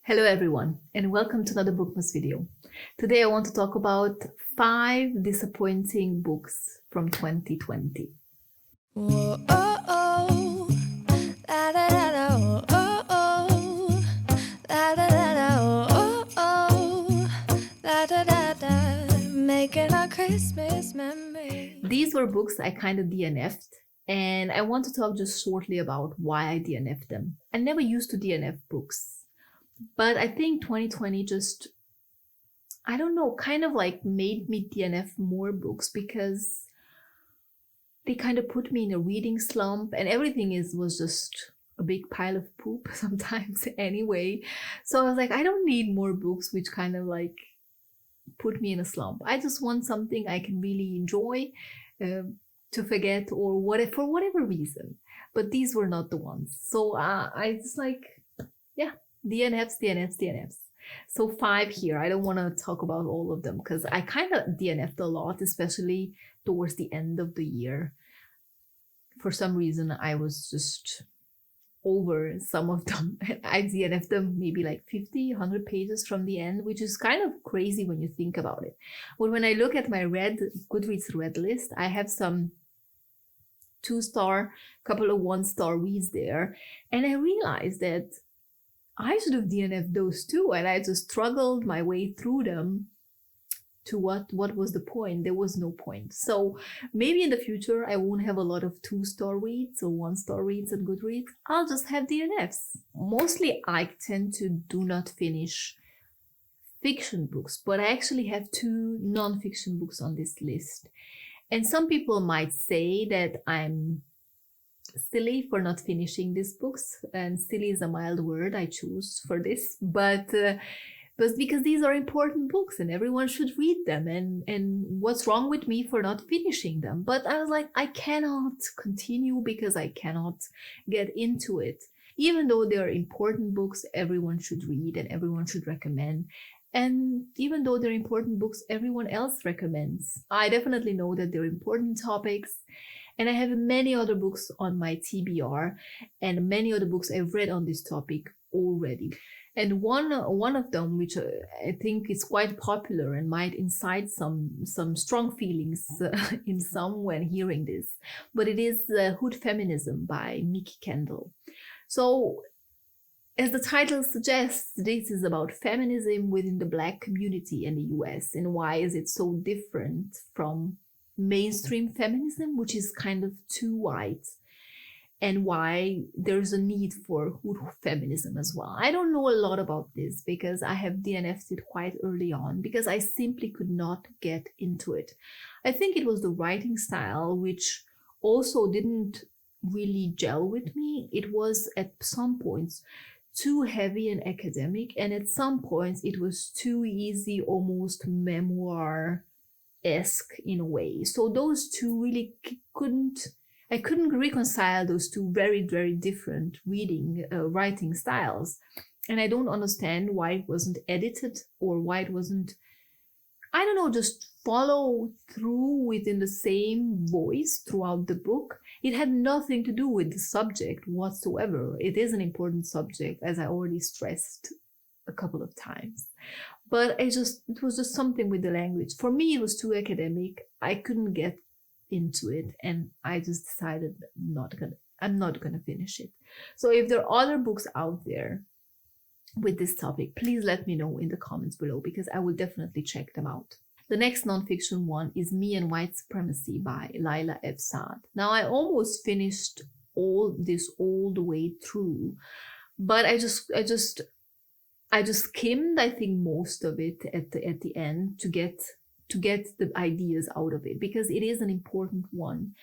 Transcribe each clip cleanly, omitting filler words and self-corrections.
Hello everyone and welcome to another Bookmas video. Today I want to talk about 5 disappointing books from 2020. Whoa, oh, oh. La, da, da, da, oh, oh. La, da, da, da, oh, oh. La, da, da, da. Making our Christmas memories. These were books I kind of DNF'd, and I want to talk just shortly about why I DNF'd them. I never used to DNF books, but I think 2020 just, I don't know, kind of like made me DNF more books because they kind of put me in a reading slump, and everything was just a big pile of poop sometimes anyway. So I was like, I don't need more books which kind of like put me in a slump. I just want something I can really enjoy to forget or whatever, for whatever reason. But these were not the ones. So I just like, yeah, DNFs. So 5 here. I don't want to talk about all of them because I kind of DNF'd a lot, especially towards the end of the year. For some reason, I was just over some of them. I DNF'd them maybe like 50, 100 pages from the end, which is kind of crazy when you think about it. But when I look at my Goodreads read list, I have some 2-star, couple of 1-star reads there. And I realized that I should have DNF'd those too, and I just struggled my way through them to what was the point? There was no point. So maybe in the future I won't have a lot of 2-star reads or 1-star reads on Goodreads. I'll just have DNFs. Mostly I tend to do not finish fiction books, but I actually have 2 non-fiction books on this list. And some people might say that I'm silly for not finishing these books, and silly is a mild word I choose for this, but because these are important books and everyone should read them, and what's wrong with me for not finishing them? But I was like, I cannot continue because I cannot get into it, even though they are important books everyone should read and everyone should recommend. And even though they're important books everyone else recommends, I definitely know that they're important topics. And I have many other books on my TBR and many other books I've read on this topic already. And one of them, which I think is quite popular and might incite some strong feelings in some when hearing this, but it is Hood Feminism by Mikki Kendall. So as the title suggests, this is about feminism within the Black community in the US, and why is it so different from mainstream feminism, which is kind of too white, and why there's a need for Hood feminism as well. I don't know a lot about this because I have DNF'd it quite early on because I simply could not get into it. I think it was the writing style which also didn't really gel with me. It was at some points too heavy and academic, and at some points it was too easy, almost memoir-esque in a way. So those two really I couldn't reconcile those two very, very different writing styles. And I don't understand why it wasn't edited, or why it wasn't, I don't know, just follow through within the same voice throughout the book. It had nothing to do with the subject whatsoever. It is an important subject, as I already stressed a couple of times. But it was just something with the language. For me, it was too academic. I couldn't get into it, and I just decided I'm not gonna finish it. So if there are other books out there with this topic, please let me know in the comments below, because I will definitely check them out. The next nonfiction one is Me and White Supremacy by Layla F. Saad. Now I almost finished all the way through, but I just skimmed, I think, most of it at the end to get the ideas out of it, because it is an important one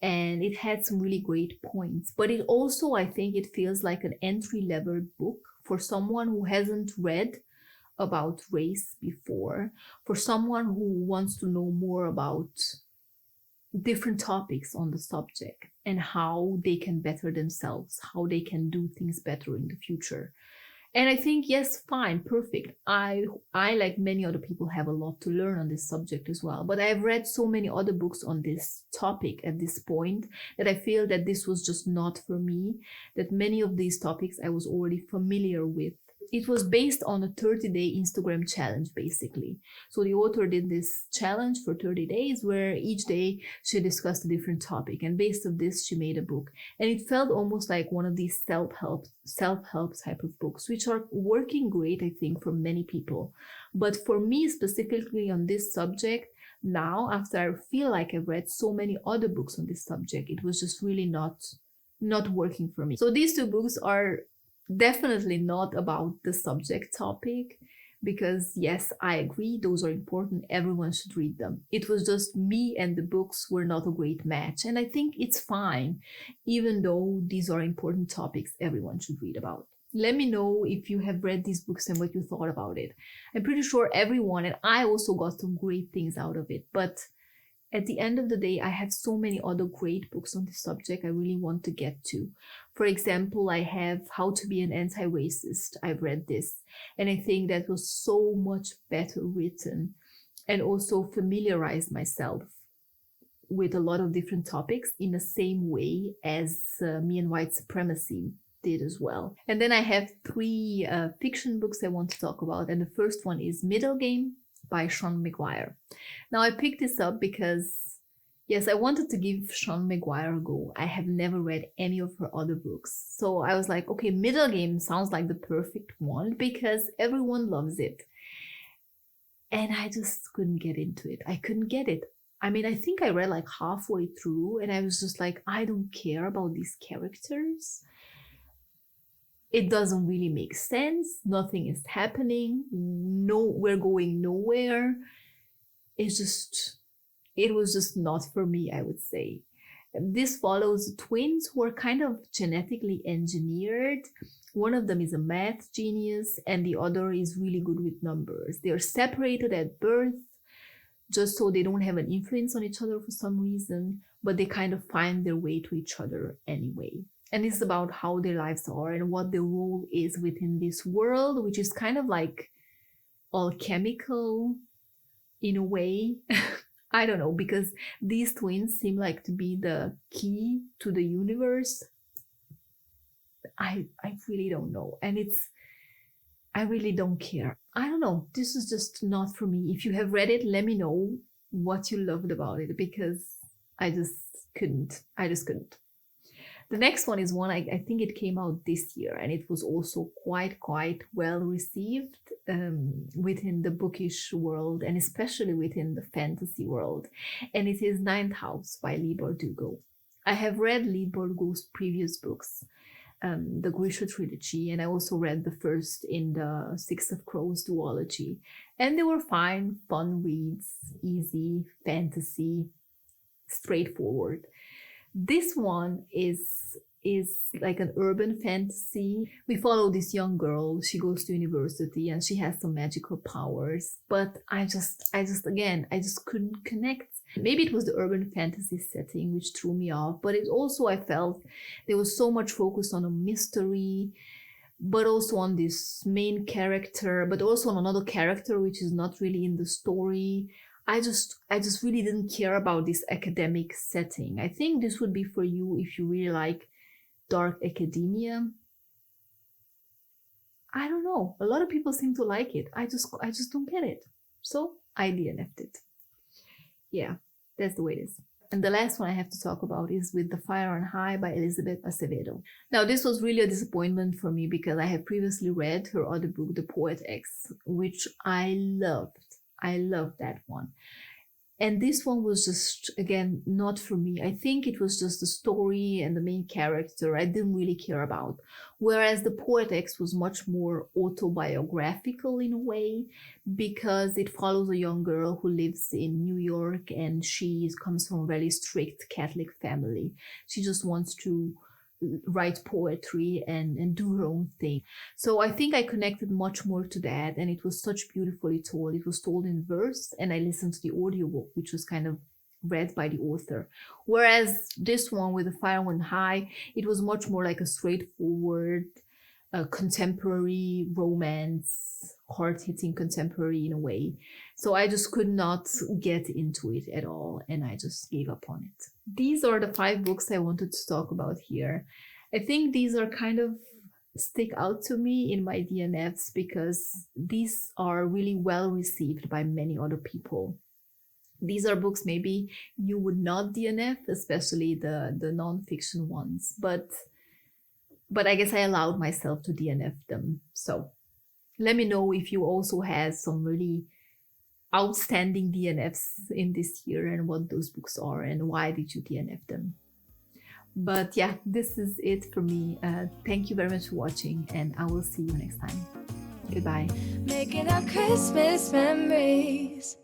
and it had some really great points. But it also, I think, it feels like an entry-level book for someone who hasn't read about race before, for someone who wants to know more about different topics on the subject and how they can better themselves, how they can do things better in the future. And I think, yes, fine, perfect. I, like many other people, have a lot to learn on this subject as well. But I've read so many other books on this topic at this point that I feel that this was just not for me, that many of these topics I was already familiar with it was based on a 30-day Instagram challenge, basically. So the author did this challenge for 30 days where each day she discussed a different topic. And based on this, she made a book. And it felt almost like one of these self-help type of books, which are working great, I think, for many people. But for me, specifically on this subject, now, after I feel like I've read so many other books on this subject, it was just really not working for me. So these two books are definitely not about the subject topic, because yes, I agree, those are important, everyone should read them. It was just me and the books were not a great match, and I think it's fine, even though these are important topics everyone should read about. Let me know if you have read these books and what you thought about it. I'm pretty sure everyone, and I also got some great things out of it, but at the end of the day, I have so many other great books on this subject I really want to get to. For example, I have How to Be an Anti-Racist. I've read this, and I think that was so much better written, and also familiarized myself with a lot of different topics in the same way as me and White Supremacy did as well. And then I have 3 fiction books I want to talk about, and the first one is Middlegame by Seanan McGuire. Now I picked this up because, yes, I wanted to give Seanan McGuire a go. I have never read any of her other books. So I was like, okay, Middlegame sounds like the perfect one because everyone loves it. And I just couldn't get into it. I couldn't get it. I mean, I think I read like halfway through and I was just like, I don't care about these characters. It doesn't really make sense. Nothing is happening. No, we're going nowhere. It was just not for me, I would say. This follows twins who are kind of genetically engineered. One of them is a math genius and the other is really good with numbers. They are separated at birth just so they don't have an influence on each other for some reason, but they kind of find their way to each other anyway. And it's about how their lives are and what their role is within this world, which is kind of like alchemical in a way. I don't know, because these twins seem like to be the key to the universe. I really don't know. And I really don't care. I don't know. This is just not for me. If you have read it, let me know what you loved about it, because I just couldn't. The next one is one I think it came out this year, and it was also quite well received within the bookish world and especially within the fantasy world. And it is Ninth House by Leigh Bardugo. I have read Leigh Bardugo's previous books, the Grisha trilogy, and I also read the first in the Six of Crows duology. And they were fine, fun reads, easy, fantasy, straightforward. This one is like an urban fantasy. We follow this young girl. She goes to university and she has some magical powers. But I just couldn't connect. Maybe it was the urban fantasy setting which threw me off. But it also, I felt there was so much focus on a mystery, but also on this main character, but also on another character which is not really in the story. I just really didn't care about this academic setting. I think this would be for you if you really like dark academia. I don't know. A lot of people seem to like it. I just don't get it. So I DNF'd it. Yeah, that's the way it is. And the last one I have to talk about is With the Fire on High by Elizabeth Acevedo. Now, this was really a disappointment for me because I have previously read her other book, The Poet X, which I loved. I loved that one. And this one was just, again, not for me. I think it was just the story and the main character I didn't really care about. Whereas The Poet X was much more autobiographical in a way, because it follows a young girl who lives in New York and she comes from a very strict Catholic family. She just wants to write poetry and do her own thing. So I think I connected much more to that, and it was such beautifully told. It was told in verse, and I listened to the audiobook, which was kind of read by the author. Whereas this one, With the Fire on High, it was much more like a straightforward contemporary romance, hard-hitting contemporary in a way. So I just could not get into it at all, and I just gave up on it. These are the 5 books I wanted to talk about here. I think these are kind of stick out to me in my DNFs because these are really well received by many other people. These are books maybe you would not DNF, especially the non-fiction ones, but I guess I allowed myself to DNF them. So let me know if you also had some really outstanding DNFs in this year and what those books are and why did you DNF them. But yeah, this is it for me. Thank you very much for watching, and I will see you next time. Goodbye. Making our Christmas memories.